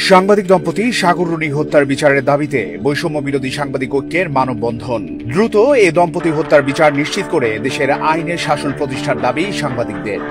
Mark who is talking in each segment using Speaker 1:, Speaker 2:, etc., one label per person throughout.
Speaker 1: সাংবাদিক দম্পতি সাগর রুনি হত্যার বিচারের দাবিতে বৈষম্য বিরোধী সাংবাদিক ঐক্যের মানববন্ধন। দ্রুত এ দম্পতি হত্যার বিচার নিশ্চিত করে দেশের আইনের শাসন প্রতিষ্ঠার দাবি সাংবাদিকদের।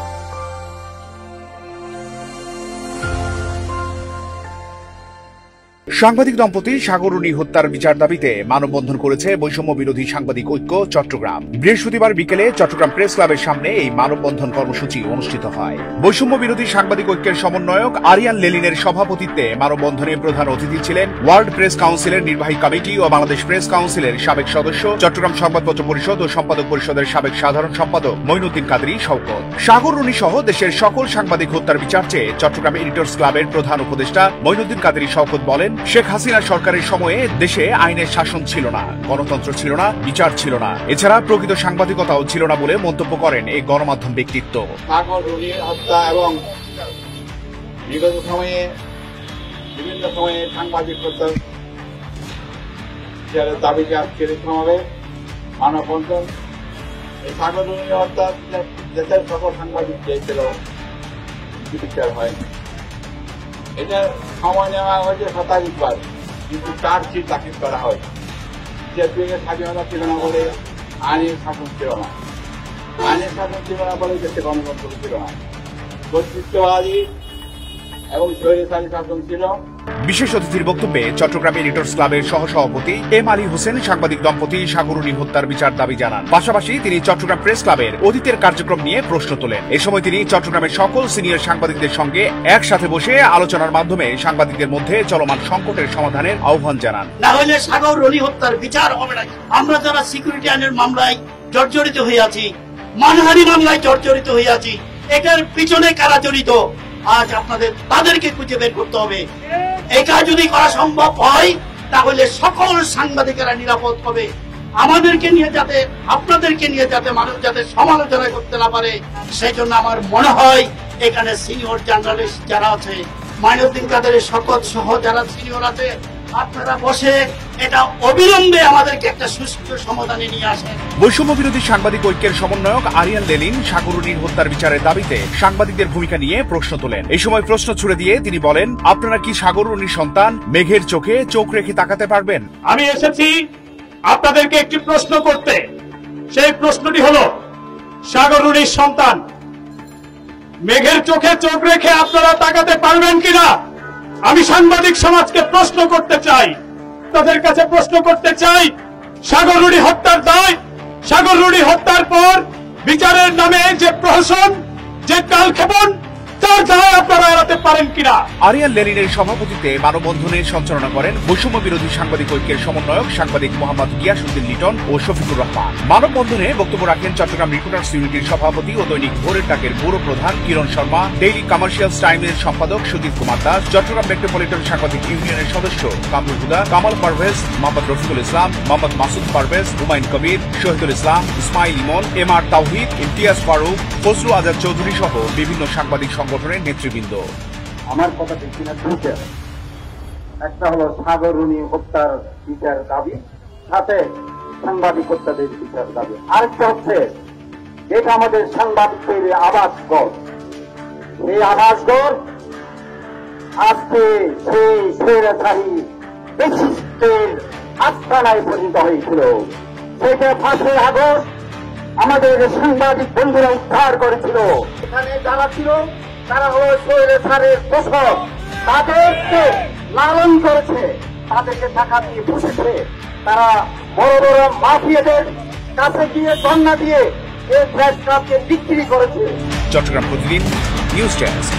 Speaker 1: সাংবাদিক দম্পতি সাগর রুনি হত্যার বিচার দাবিতে মানববন্ধন করেছে বৈষম্য বিরোধী সাংবাদিক ঐক্য চট্টগ্রাম। বৃহস্পতিবার বিকেলে চট্টগ্রাম প্রেস ক্লাবের সামনে এই মানববন্ধন কর্মসূচি অনুষ্ঠিত হয়। বৈষম্য বিরোধী সাংবাদিক ঐক্যের সমন্বয়ক আরিয়ান লেলিনের সভাপতিত্বে মানববন্ধনে প্রধান অতিথি ছিলেন ওয়ার্ল্ড প্রেস কাউন্সিলের নির্বাহী কমিটি ও বাংলাদেশ প্রেস কাউন্সিলের সাবেক সদস্য, চট্টগ্রাম সংবাদপত্র পরিষদ ও সম্পাদক পরিষদের সাবেক সাধারণ সম্পাদক মঈনুদ্দিন কাদরী শওকত। সাগর রুনি সহ দেশের সকল সাংবাদিক হত্যার বিচার চেয়ে চট্টগ্রাম এডিটর্স ক্লাবের প্রধান উপদেষ্টা মঈনুদ্দিন কাদরী শওকত বলেন, শেখ হাসিনা সরকারের সময়ে দেশে আইনের শাসন ছিল না, গণতন্ত্র ছিল না, বিচার ছিল না, এছাড়া প্রকৃত সাংবাদিকতাও ছিল না বলে মন্তব্য করেন এই গণমাধ্যম ব্যক্তিত্ব।
Speaker 2: সাগর রুনি হত্যা এবং বিগত সময়ে বিভিন্ন সময়ে সাংবাদিক হত্যার দাবিতে আজকের সমাবেশ মানববন্ধন। এই সাগর রুনি হত্যা দেশের সকল সাংবাদিক চেয়েছিল, বিচার হয়নি। এটা সময় নেওয়া হয়েছে 27 বার, কিন্তু চার্জশিট দাখিল করা হয়। দেশের স্বাধীনতা ছিল না বলে আইনের শাসন ছিল না, আইনের শাসন ছিল না বলে দেশে গণতন্ত্র ছিল না, কর্তৃত্ববাদী এবং স্বৈরাচারী শাসন ছিল।
Speaker 1: বিশেষ অতিথির বক্তব্যে চট্টগ্রাম এডিটর্স ক্লাবের সহসভাপতি এম আলী হোসেন সাংবাদিক দম্পতি সাগর রুনি হত্যার বিচার দাবি জানান। পাশাপাশি তিনি চট্টগ্রাম প্রেস ক্লাবের অতীতের কার্যক্রম নিয়ে প্রশ্ন তোলেন। এ সময় তিনি চট্টগ্রামের সকল সিনিয়র সাংবাদিকদের সঙ্গে একসাথে বসে আলোচনার মাধ্যমে সাংবাদিকদের মধ্যে চলমান সংকটের সমাধানের আহ্বান জানান।
Speaker 3: না হলে সাগর রুনি হত্যার বিচার হবে না। আমরা যারা সিকিউরিটি আইনের মামলায় জর্জরিত হয়ে আছি, মানহানি মামলায় জর্জরিত হয়ে আছি, এটার পিছনে কারা জড়িত আজ আপনাদের তাদেরকে খুঁজে বের করতে হবে। এটা যদি করা সম্ভব হয় তাহলে সকল সাংবাদিকেরা নিরাপদ হবে। আমাদেরকে নিয়ে যাতে, আপনাদেরকে নিয়ে যাতে মানুষ যাতে সমালোচনা করতে না পারে, সেই জন্য আমার মনে হয় এখানে সিনিয়র জার্নালিস্ট যারা আছে, মঈনুদ্দিন কাদরী শওকত সহ যারা সিনিয়র আছে, আপনারা বসে এটা অবিলম্বে আমাদেরকে একটা সুষ্ঠু সমাধানে নিয়ে আসেন।
Speaker 1: বৈষম্য বিরোধী সাংবাদিক ঐক্যের সমন্বয়ক আরিয়ান লেলিন সাগর রুনির হত্যার বিচারের দাবিতে সাংবাদিকদের ভূমিকা নিয়ে প্রশ্ন তোলেন। এই সময় প্রশ্ন ছুড়ে দিয়ে তিনি বলেন, আপনারা কি সাগর রুনির সন্তান মেঘের চোখে চোখ রেখে তাকাতে পারবেন?
Speaker 4: আমি এসেছি আপনাদেরকে একটি প্রশ্ন করতে। সেই প্রশ্নটি হলো, সাগর রুনির সন্তান মেঘের চোখে চোখ রেখে আপনারা তাকাতে পারবেন কিনা? আমি সাংবাদিক সমাজকে প্রশ্ন করতে চাই, তাদের কাছে প্রশ্ন করতে চাই, সাগর রুনি হত্যার দায়, সাগর রুনি হত্যার পর বিচারের নামে যে প্রহসন, যে কালক্ষেপণ, তার দায় আপনারা এড়াতে পারেন কিনা?
Speaker 1: আরিয়ান লেলিনের সভাপতিত্বে মানববন্ধনে সঞ্চালনা করেন বৈষম্য বিরোধী সাংবাদিক ঐক্যের সমন্বয়ক সাংবাদিক মোহাম্মদ গিয়াসউদ্দিন লিটন ও শফিকুর রহমান। মানববন্ধনে বক্তব্য রাখেন চট্টগ্রাম রিপোর্টার্স ইউনিটির সভাপতি ও দৈনিক ভোরের ডাকের ব্যুরো প্রধান কিরণ শর্মা, ডেইলি কমার্শিয়ালস টাইমের সম্পাদক সুজিত কুমার দাস, চট্টগ্রাম মেট্রোপলিটন সাংবাদিক ইউনিয়নের সদস্য কামরুল হুদা, কামাল পারভেজ, মোহাম্মদ রফিকুল ইসলাম, মোহাম্মদ মাসুদ পারভেজ, হুমায়ুন কবির, শহীদুল ইসলাম, ইসমাইল ইমন, এম আর তাওহিদ, ইমতিয়াজ ফারুক, ফজলু আজাদ চৌধুরী সহ বিভিন্ন সাংবাদিক সংগঠনের নেতৃবৃন্দ।
Speaker 2: আমার কথা ঠিক না, একটা হলো সাগর রুনি হত্যার বিচার দাবি, সাথে সাংবাদিকতাদের বিচার দাবি। আরেকটা হচ্ছে এটা আমাদের সাংবাদিকদের আবাসঘর। এই আবাসঘর আজকে সেই স্বৈরাচারী ফ্যাসিস্টের আস্তানায় পরিণত হয়েছিল। সেটা 5 আগস্ট আমাদের সাংবাদিক বন্ধুরা উদ্ধার করেছিল। এখানে যারা ছিল তারা হলো স্বৈরাচারের পোষক, তাদেরকে লালন করেছে, তাদেরকে টাকা দিয়ে পুষেছে। তারা বড় বড় মাফিয়াদের কাছে গিয়ে গন্না দিয়ে এই প্রেস ক্লাবকে বিক্রি করেছে।
Speaker 1: চট্টগ্রাম প্রতিদিন, নিউজ ডেস্ক।